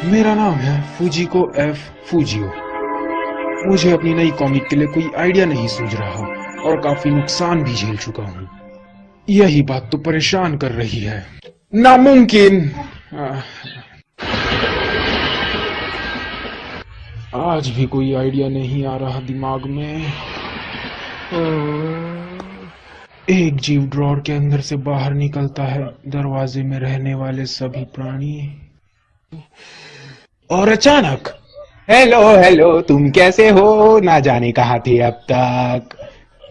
मेरा नाम है फूजिको एफ फूजियो। मुझे अपनी नई कॉमिक के लिए कोई आइडिया नहीं सूझ रहा और काफी नुकसान भी झेल चुका हूँ। यही बात तो परेशान कर रही है। नामुमकिन। आज भी कोई आइडिया नहीं आ रहा दिमाग में। एक जीव ड्रॉर के अंदर से बाहर निकलता है, दरवाजे में रहने वाले सभी प्राणी। और अचानक, हेलो हेलो, तुम कैसे हो? ना जाने कहाँ थे अब तक।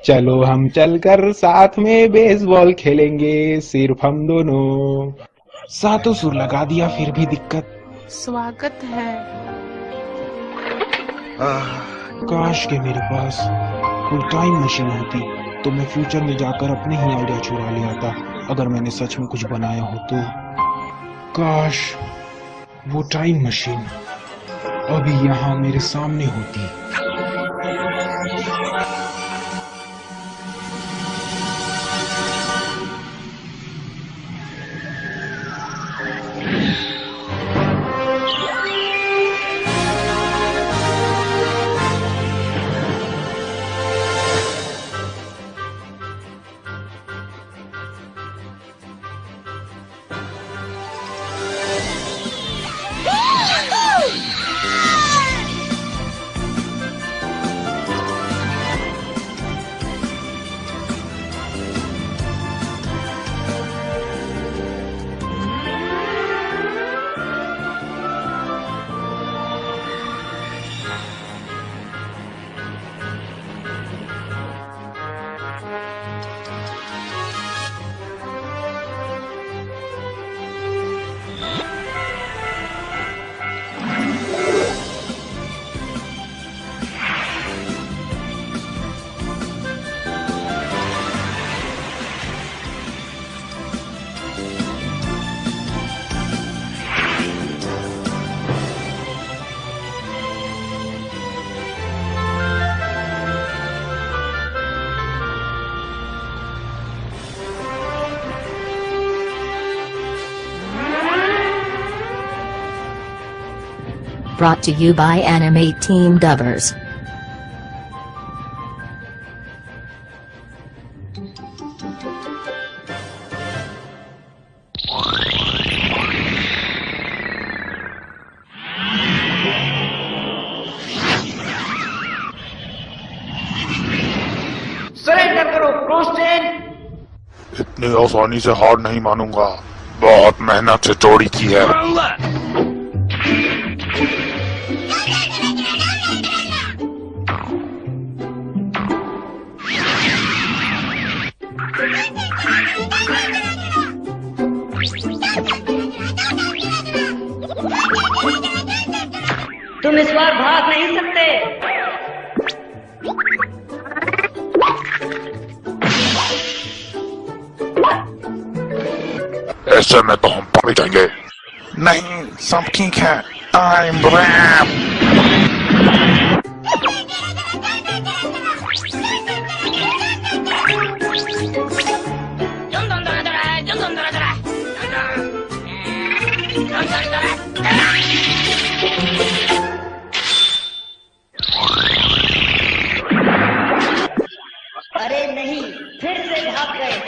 चलो हम चलकर साथ में बेसबॉल खेलेंगे, सिर्फ हम दोनों। सातों सुर लगा दिया फिर भी दिक्कत। स्वागत है। काश के मेरे पास कोई टाइम मशीन होती तो मैं फ्यूचर में जाकर अपने ही आइडिया चुरा ले आता। अगर मैंने सच में कुछ बनाया हो तो। काश वो टाइम मशीन अभी यहाँ मेरे सामने होती। Brought to you by Anime Team Dubbers. Surrender करो क्रोस्टेन। इतनी आसानी से हार नहीं मानूंगा, बहुत मेहनत से चोरी की है। तुम इस बार भाग नहीं सकते। ऐसे में तो हम पड़ जाएंगे। नहीं, सब ठीक है। I'm brave। अरे नहीं, फिर से भाग गए।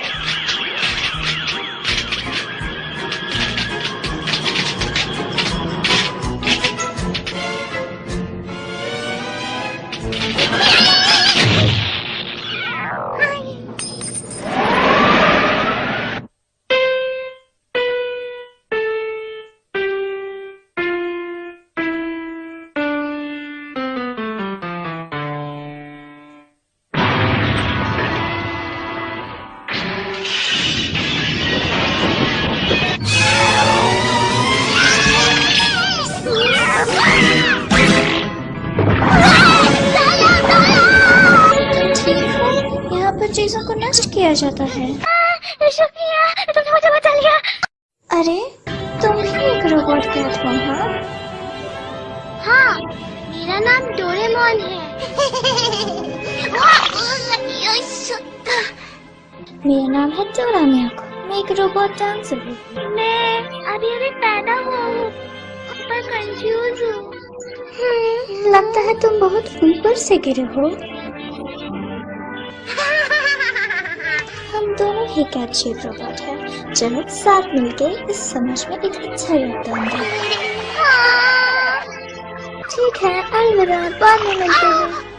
चीजों को नष्ट किया जाता है। तुमने मुझे बचा लिया। अरे तुम ही एक रोबोट कैट हो? हाँ, मेरा नाम डोरेमोन है। मेरा नाम है डोरामियाको। मैं एक रोबोट डांसर हूँ। मैं अभी अभी पैदा हुआ हूँ। पर कंफ्यूज हूँ। लगता है तुम बहुत ऊपर से गिरे हो। हम दोनों ही कैट शेप रोबोट हैं। चलो साथ मिलके इस समाज में एक अच्छा योगदान दें। ठीक है, अलविदा, बाद में मिलते हैं।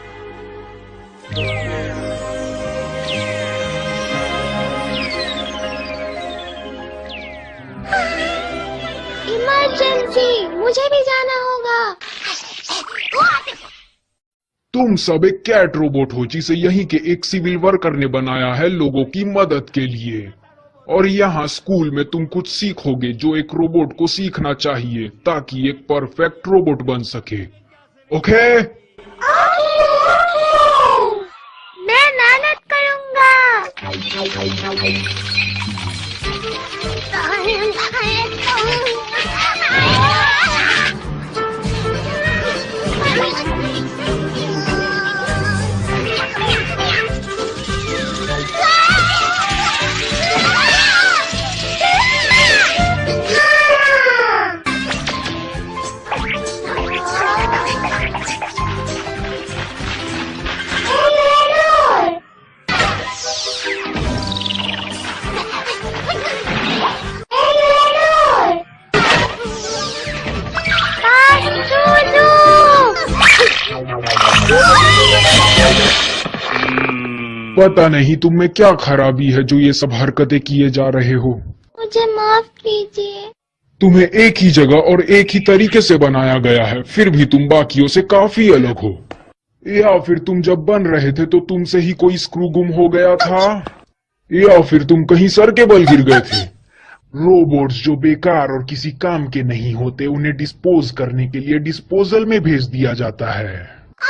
इमरजेंसी, मुझे भी जाना होगा। तुम सब एक कैट रोबोट हो जिसे यहीं के एक सिविल वर्कर ने बनाया है लोगों की मदद के लिए। और यहाँ स्कूल में तुम कुछ सीखोगे जो एक रोबोट को सीखना चाहिए ताकि एक परफेक्ट रोबोट बन सके। ओके? मैं मेहनत करूंगा। पता नहीं तुम में क्या खराबी है जो ये सब हरकतें किए जा रहे हो। मुझे माफ कीजिए। तुम्हें एक ही जगह और एक ही तरीके से बनाया गया है, फिर भी तुम बाकियों से काफी अलग हो। या फिर तुम जब बन रहे थे तो तुमसे ही कोई स्क्रू गुम हो गया था, या फिर तुम कहीं सर के बल गिर गए थे। रोबोट्स जो बेकार और किसी काम के नहीं होते उन्हें डिस्पोज करने के लिए डिस्पोजल में भेज दिया जाता है।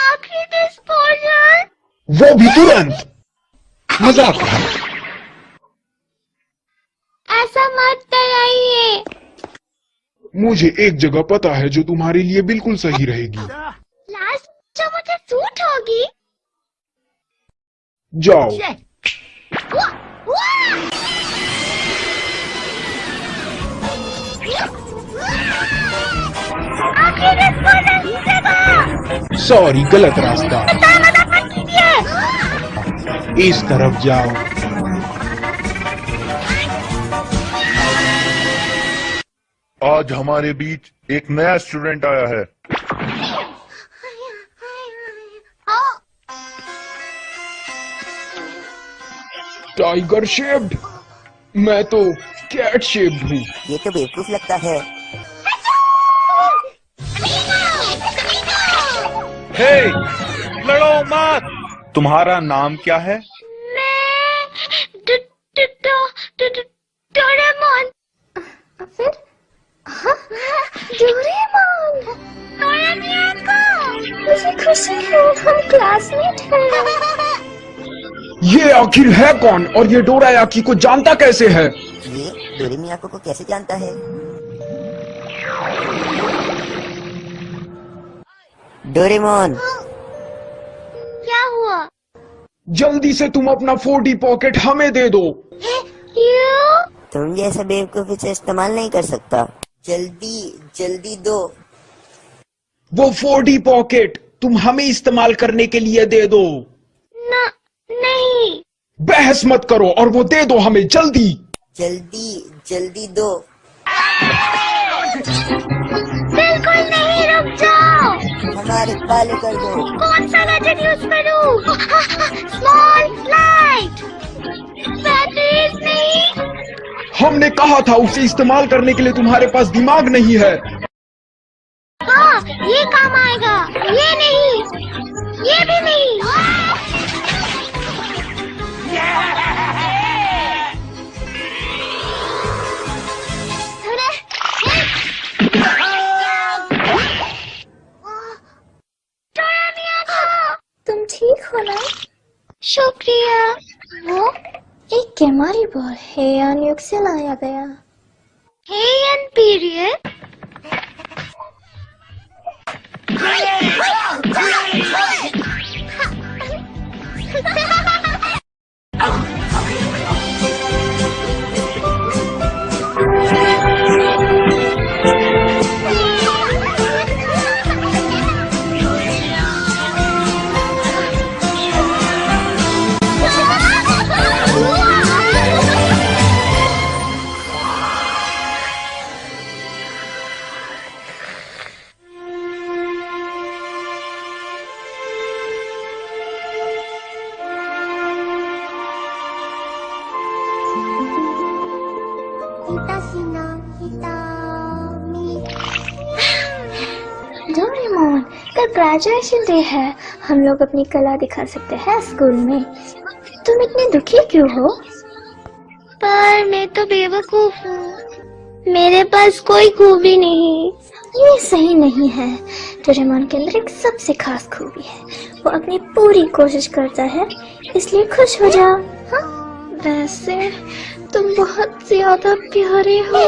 आखिरी डिस्पोजल? वो भी तुरंत। मजाक था। ऐसा मत डराइए। मुझे एक जगह पता है जो तुम्हारे लिए बिल्कुल सही रहेगी। लास्ट जो मुझे सूट होगी। जाओ। आखिरी डिस्पोजल की जगह। सॉरी, गलत रास्ता। इस तरफ जाओ। आज हमारे बीच एक नया स्टूडेंट आया है। Tiger shaped? मैं तो कैट शेप्ड हूँ। ये तो बेवकूफ लगता है। हे, लड़ो मत। तुम्हारा नाम क्या है? डोरेमोन। फिर? हाँ, डोरेमोन। मुझे खुशी है, हम क्लासमेट हैं। ये आखिर है कौन और ये डोरायाकी को जानता कैसे है? ये डोरेमियाको को कैसे जानता है? डोरेमोन, क्या हुआ? जल्दी से तुम अपना 4D पॉकेट हमें दे दो। क्यों? तुम जैसा बेवकूफ इसे इस्तेमाल नहीं कर सकता। जल्दी जल्दी दो। वो 4D पॉकेट तुम हमें इस्तेमाल करने के लिए दे दो। नहीं। बहस मत करो और वो दे दो हमें जल्दी। जल्दी जल्दी दो। बिल्कुल नहीं, रुक जाओ। हमारे पाले कर दो। कौन सा गैजेट यूज करूं? Small light. बैटरीज नहीं। हमने कहा था उसे इस्तेमाल करने के लिए तुम्हारे पास दिमाग नहीं है। हाँ, ये काम आएगा। ये नहीं, ये भी नहीं। तुम ठीक हो ना? शुक्रिया। वो एक केमारी बॉल हेयान युग से लाया गया। हेयन पीरियड? ग्रेजुएशन डे है, हम लोग अपनी कला दिखा सकते हैं स्कूल में। तुम इतने दुखी क्यों हो? पर मैं तो बेवकूफ हूँ, मेरे पास कोई खूबी नहीं। ये सही नहीं है। डोरेमोन के अंदर एक सबसे खास खूबी है, वो अपनी पूरी कोशिश करता है, इसलिए खुश हो जाओ। हाँ? वैसे तुम बहुत ज्यादा प्यारे हो।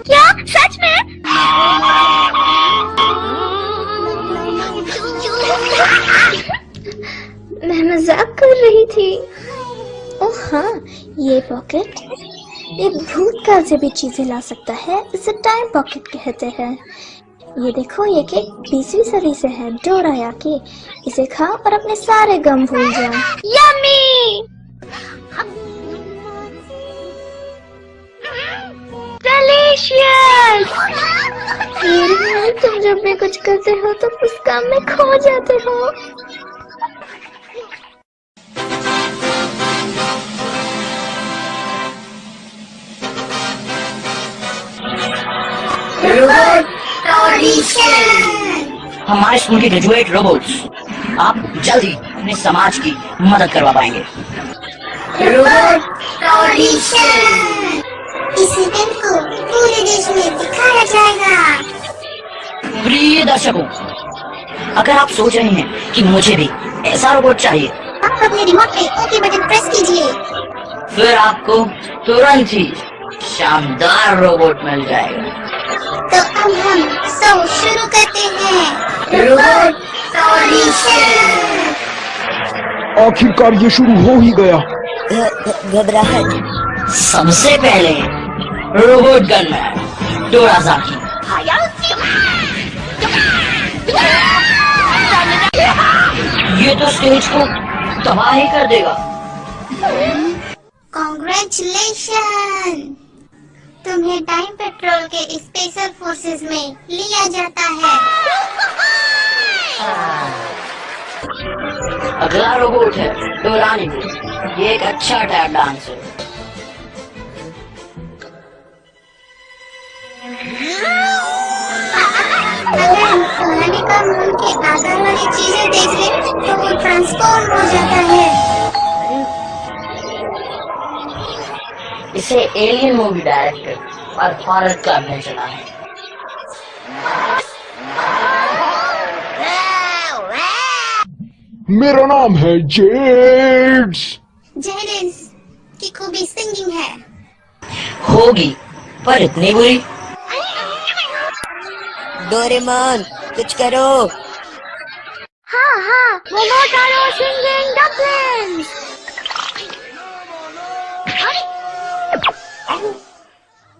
क्या सच में? मैं मजाक कर रही थी। ओह हाँ, ये पॉकेट ये भूतकाल से भी चीजें ला सकता है, इसे टाइम पॉकेट कहते हैं। ये देखो, ये केक 20वीं सदी से है, डोरायाकी। इसे खाओ और अपने सारे गम भूल जाओ। यम्मी! डिलीशियस! तुम जब भी कुछ करते हो तो उस काम में खो जाते हो। हमारे स्कूल के ग्रेजुएट रोबोट्स आप जल्दी अपने समाज की मदद करवा पाएंगे। इस इवेंट को पूरे देश में दिखाया जाएगा। प्रिय दर्शकों, अगर आप सोच रहे हैं कि मुझे भी ऐसा रोबोट चाहिए, आप अपने रिमोट पे ओके बटन प्रेस कीजिए। फिर आपको तुरंत ही शानदार रोबोट मिल जाएगा। तो अब हम शो शुरू करते हैं। आखिरकार ये शुरू हो ही गया। घबराहट। सबसे पहले रोबोट गनमैन डोरायाकी। ये तो स्टेज को तबाह ही कर देगा। कांग्रेचुलेशन, तुम्हें टाइम पेट्रोल के स्पेशल फोर्सेस में लिया जाता है। अगला रोबोट है डोरानी। ये एक अच्छा टैप डांसर है। अगर पुराने का मून के आधार वाली चीजें देख ले तो वो ट्रांसफॉर्म हो जाता है। इसे एलियन मूवी डायरेक्टर और भारत का अभिनय चला है। मेरा नाम है जेड्स। जेडिस की खूबी सिंगिंग है। होगी, पर इतनी बुरी। डोरेमोन कुछ करो। हाँ हाँ, मोमोटारो सिंगिंग डकलिंग्स।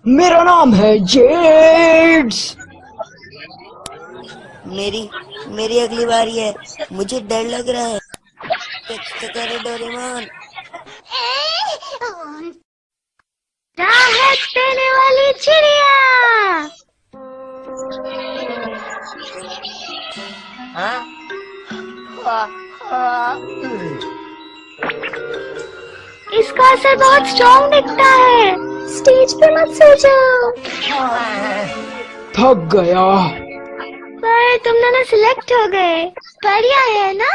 मेरा नाम है जेड्स। मेरी अगली बारी है, मुझे डर लग रहा है। करो डोरेमोन। राहत देने वाली चिड़िया। इसका असर बहुत स्ट्रॉन्ग दिखता है। स्टेज पे मत सो जाओ। थक गया। पर तुम दोनों सिलेक्ट हो गए, बढ़िया है ना?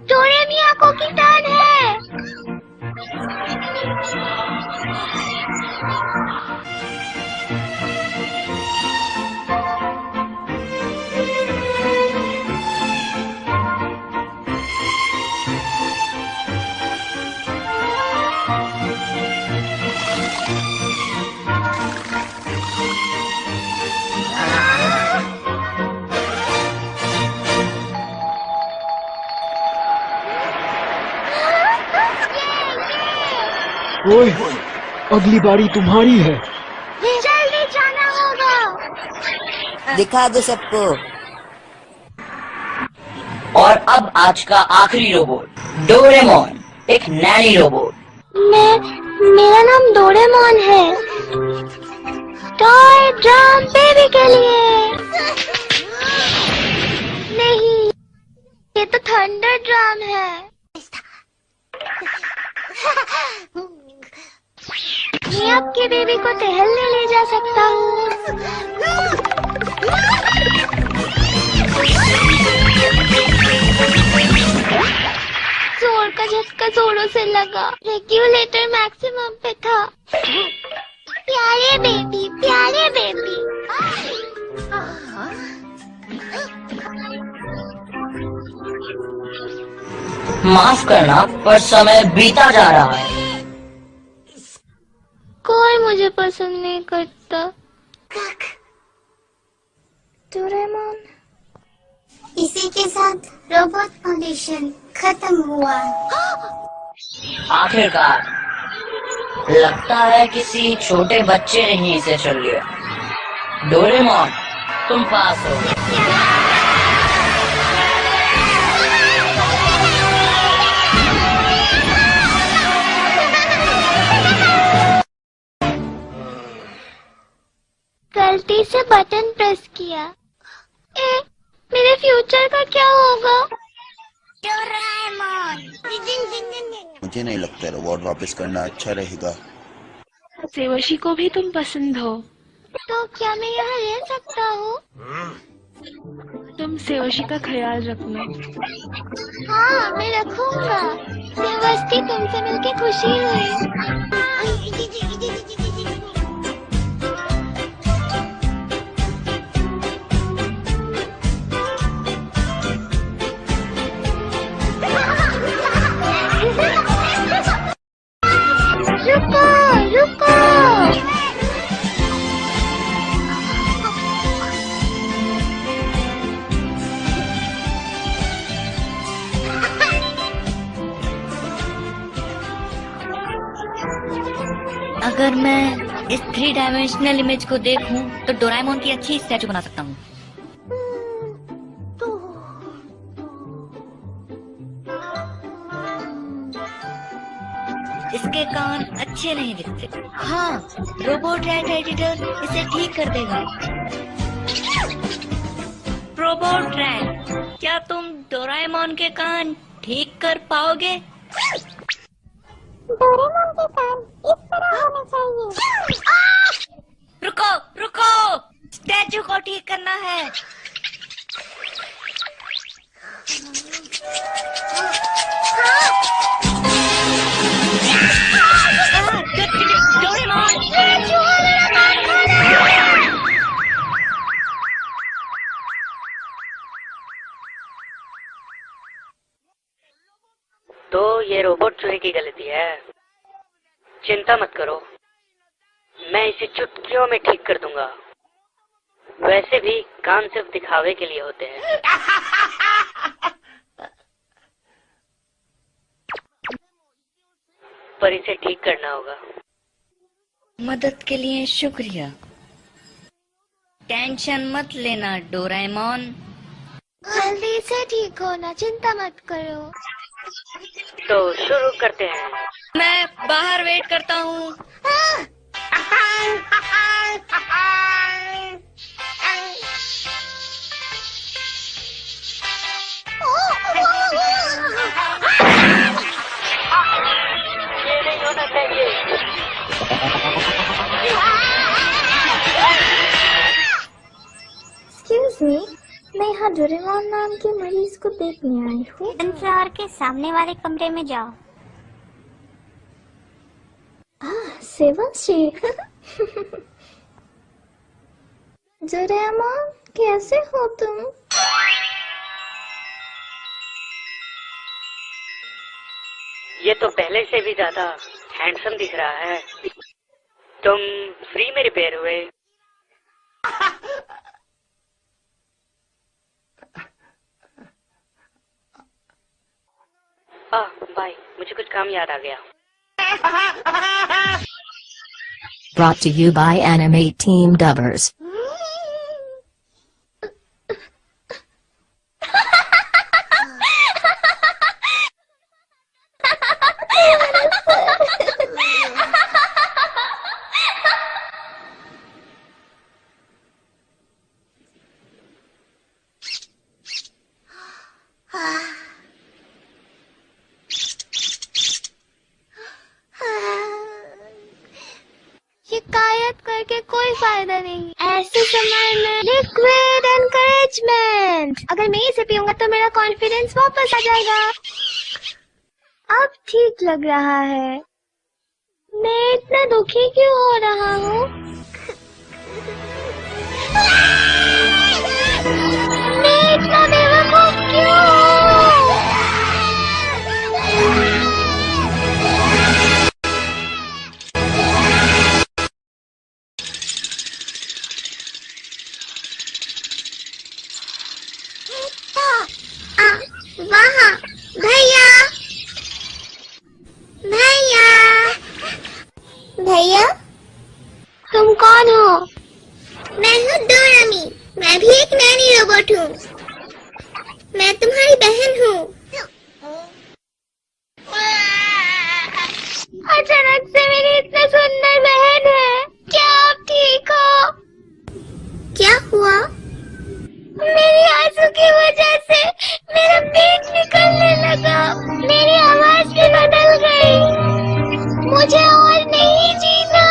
डोरेमियाको की टर्न है। ओए, अगली बारी तुम्हारी है। जल्दी जाना होगा। दिखा दो सबको। और अब आज का आखिरी रोबोट डोरेमोन, एक नैनी रोबोट। मेरा नाम डोरेमोन है। टॉय ड्रम बेबी के लिए। नहीं, ये तो थंडर ड्रम है। मैं आपके बेबी को टहलने ले जा सकता हूँ। का झटका जोरों से लगा। रेगुलेटर मैक्सिमम पे था। प्यारे बेबी, प्यारे बेबी। माफ करना, पर समय बीता जा रहा है। कोई मुझे पसंद नहीं करता। डोरेमोन। इसी के साथ रोबोट फाउंडेशन खत्म हुआ। आखिरकार लगता है किसी छोटे बच्चे ने ही इसे चुन लिया। डोरेमोन, तुम पास हो गए। गलती से बटन प्रेस किया। मेरे फ्यूचर का क्या होगा? मुझे नहीं लगता रोबोट वापस करना अच्छा रहेगा। सेवशी को भी तुम पसंद हो, तो क्या मैं यहाँ रह सकता हूँ? तुम सेवशी का ख्याल रखना। हाँ, मैं रखूंगा। सेवस्ती, तुमसे मिलके खुशी हुई। रुको, रुको। अगर मैं इस 3 डायमेंशनल इमेज को देखूं तो डोरेमोन की अच्छी स्टैचू बना सकता हूँ। इसके कान अच्छे नहीं दिखते। हाँ, रोबोट रैट एडिटर इसे ठीक कर देगा। रोबोट रैट, क्या तुम डोरेमोन के कान ठीक कर पाओगे? डोरेमोन के कान इस तरह होने चाहिए। रुको, रुको, स्टैचू को ठीक करना है। तो ये रोबोट चूहे की गलती है। चिंता मत करो, मैं इसे चुटकियों में ठीक कर दूंगा। वैसे भी कान सिर्फ दिखावे के लिए होते हैं। पर इसे ठीक करना होगा। मदद के लिए शुक्रिया। टेंशन मत लेना डोरेमोन। जल्दी से ठीक होना, चिंता मत करो। तो शुरू करते हैं। मैं बाहर वेट करता हूँ। ये नहीं होना चाहिए। एक्सक्यूज मी, मैं यहाँ डोरेमोन नाम के मरीज को देखने आई हूँ। सनफ्लावर के सामने वाले कमरे में जाओ। सेवंशी। डोरेमोन, कैसे हो तुम? ये तो पहले से भी ज्यादा हैंडसम दिख रहा है। तुम फ्री में रिपेयर हुए। बाय, मुझे कुछ काम याद आ गया। Brought to you by Animate Team Dubbers. शिकायत करके कोई फायदा नहीं। ऐसे समय में लिक्विड एनकरेजमेंट। अगर मैं इसे पीऊंगा तो मेरा कॉन्फिडेंस वापस आ जाएगा। अब ठीक लग रहा है। मैं इतना दुखी क्यों हो रहा हूँ? मैं इतना बेवकूफ क्यों हूँ? वहाँ भैया, भैया, भैया, तुम कौन हो? मैं हूँ डोरामी। मैं भी एक नैनी रोबोट हूँ। मैं तुम्हारी बहन हूँ। अचानक से मेरी इतनी सुंदर बहन है। क्या आप ठीक हो? क्या हुआ? मेरी आंसू की वजह से मेरा पेट निकलने लगा। मेरी आवाज भी बदल गई। मुझे और नहीं जीना।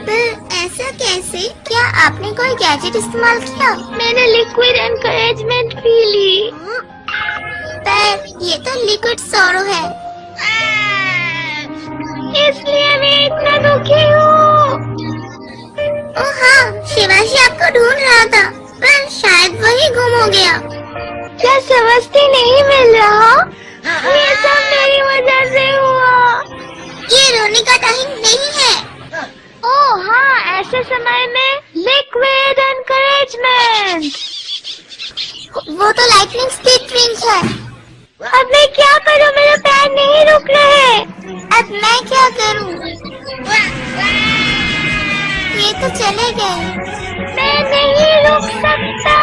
पर ऐसा कैसे? क्या आपने कोई गैजेट इस्तेमाल किया? मैंने लिक्विड एनकरेजमेंट पी ली। पर ये तो लिक्विड सोरो है। इसलिए मैं इतना दुखी हूँ। ओह हाँ, शिवाशी आपको ढूंढ रहा था, पर शायद वही गुम हो गया। क्या समझती नहीं मिल रहा? ये सब मेरी वजह से हुआ। ये रोने का टाइम नहीं है। ओह हाँ, ऐसे समय में लिक्विड एनकरेजमेंट। वो तो लाइटनिंग स्पीड ड्रिंक है। अब मैं क्या करूँ? मेरे पैर नहीं रुक रहे। अब मैं क्या करूँ? ये तो चले गए। मैं नहीं रुक सकता।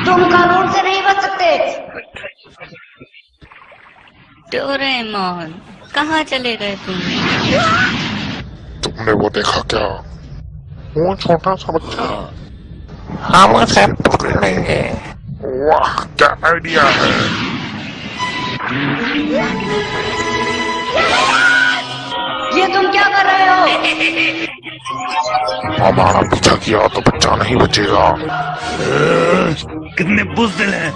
तुम कानून से नहीं बच सकते। डोरेमोन, कहाँ चले गए तुम? तुमने वो देखा क्या? वो छोटा सा बच्चा, हम उसे पकड़ लेंगे। वाह, क्या आइडिया है। ये तुम क्या कर रहे हो? हमारा पीछा किया तो बच्चा नहीं बचेगा। कितने बुज़दिल हैं।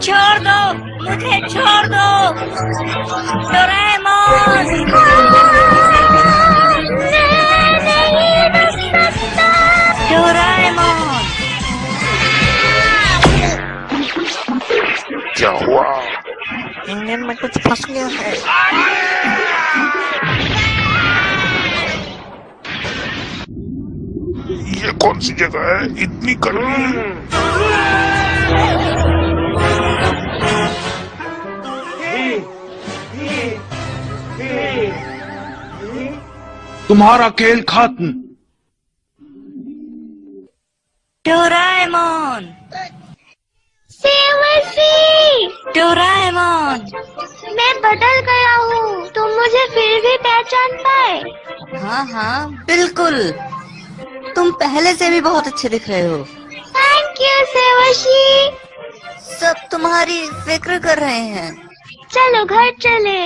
छोड़ दो मुझे, छोड़ दो डोरेमोन। डोरेमोन, क्या हुआ? इंजन में कुछ फंस गया है। ये कौन सी जगह है? इतनी गर्मी। तुम्हारा खेल खत्म। Doraemon, Sewashi, Doraemon. मैं बदल गया हूँ। तुम मुझे फिर भी पहचान पाए? हाँ हाँ बिल्कुल, तुम पहले से भी बहुत अच्छे दिख रहे हो। Thank you Sewashi. सब तुम्हारी फिक्र कर रहे हैं। चलो घर चले।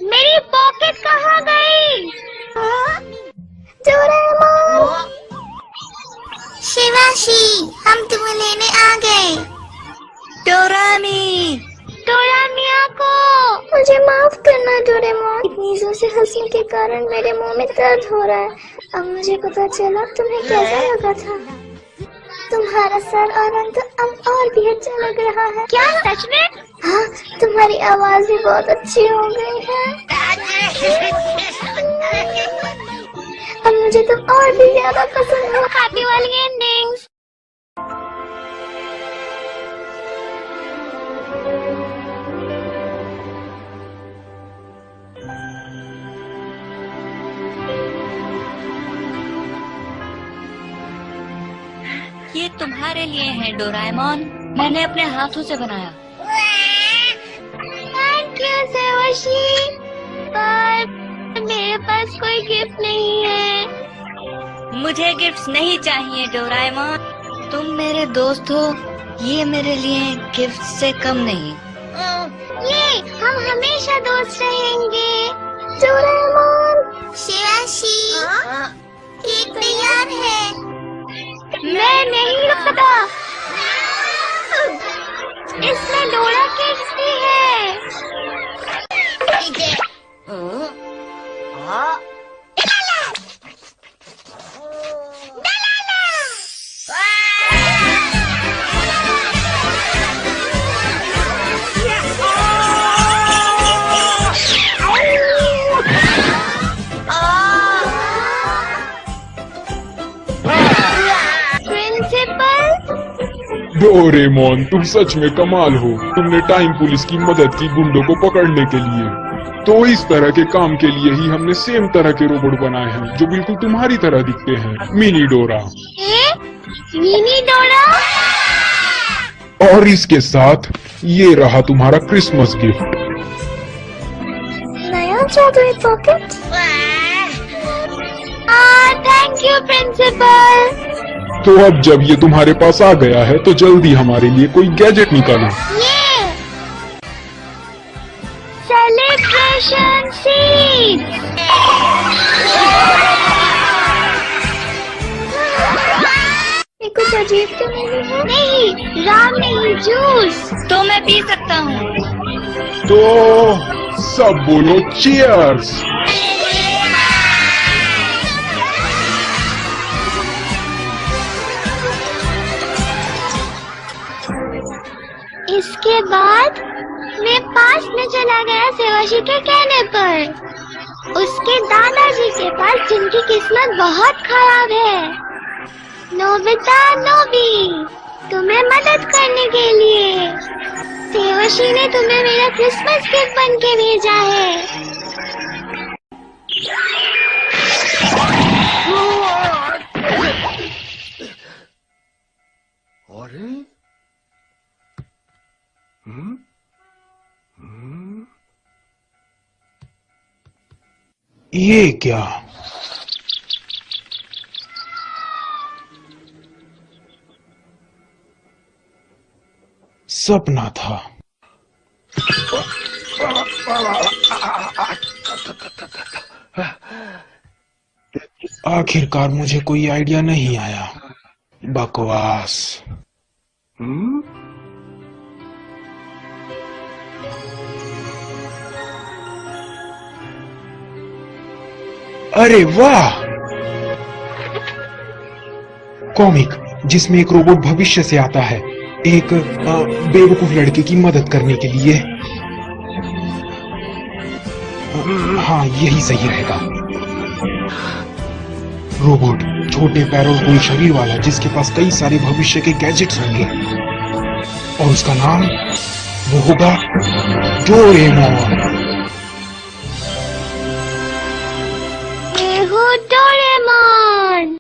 मेरी पॉकेट कहाँ गई? डोरेमोन, शिवाशी, हम तुम्हें लेने आ गए। डोरामी, डोरामिया को मुझे माफ करना डोरेमोन। इतनी जोर से हंसने के कारण मेरे मुंह में दर्द हो रहा है। अब मुझे पता चला तुम्हें कैसा लगा था। तुम्हारा सर और रंग तो अब और भी अच्छा लग रहा है। क्या सच में? हाँ, तुम्हारी आवाज भी बहुत अच्छी हो गई है। अब मुझे तुम और भी ज्यादा पसंद हो। हैप्पी वाली एंडिंग्स। ये तुम्हारे लिए है डोरेमोन, मैंने अपने हाथों से बनाया। थैंक यू सेवशी, पर मेरे पास कोई गिफ्ट नहीं है। मुझे गिफ्ट्स नहीं चाहिए डोरेमोन, तुम मेरे दोस्त हो, ये मेरे लिए गिफ्ट से कम नहीं। ये हम हमेशा दोस्त रहेंगे। डोरेमोन, शिवाशी, केक तैयार है। मैं नहीं रुक सकता। इसमें डोरा केक्स भी है। डोरेमोन, तुम सच में कमाल हो। तुमने टाइम पुलिस की मदद की गुंडों को पकड़ने के लिए। तो इस तरह के काम के लिए ही हमने सेम तरह के रोबोट बनाए हैं जो बिल्कुल तुम्हारी तरह दिखते हैं। मिनी डोरा। मिनी डोरा? और इसके साथ ये रहा तुम्हारा क्रिसमस गिफ्ट। नया जादुई पॉकेट। Thank you principal. तो अब जब ये तुम्हारे पास आ गया है तो जल्दी हमारे लिए कोई गैजेट निकालो। ये सेलिब्रेशन सीड। ये कुछ अजीब तो नहीं है? नहीं, राम नहीं, जूस। तो मैं पी सकता हूँ। तो सब बोलो चीयर्स। इसके बाद मैं पास में चला गया सेवाशी के कहने पर उसके दादाजी के पास, जिनकी किस्मत बहुत खराब है। नोबिता, नोबी, तुम्हें मदद करने के लिए सेवाशी ने तुम्हें मेरा क्रिसमस गिफ्ट बन के भेजा है। ये क्या? सपना था। आखिरकार मुझे कोई आइडिया नहीं आया। बकवास। अरे वाह! कॉमिक जिसमें एक रोबोट भविष्य से आता है एक बेवकूफ लड़के की मदद करने के लिए। हाँ, यही सही रहेगा। रोबोट छोटे पैरों और गोल शरीर वाला, जिसके पास कई सारे भविष्य के गैजेट्स होंगे, और उसका नाम वो होगा डोरेमोन। डोरेमोन।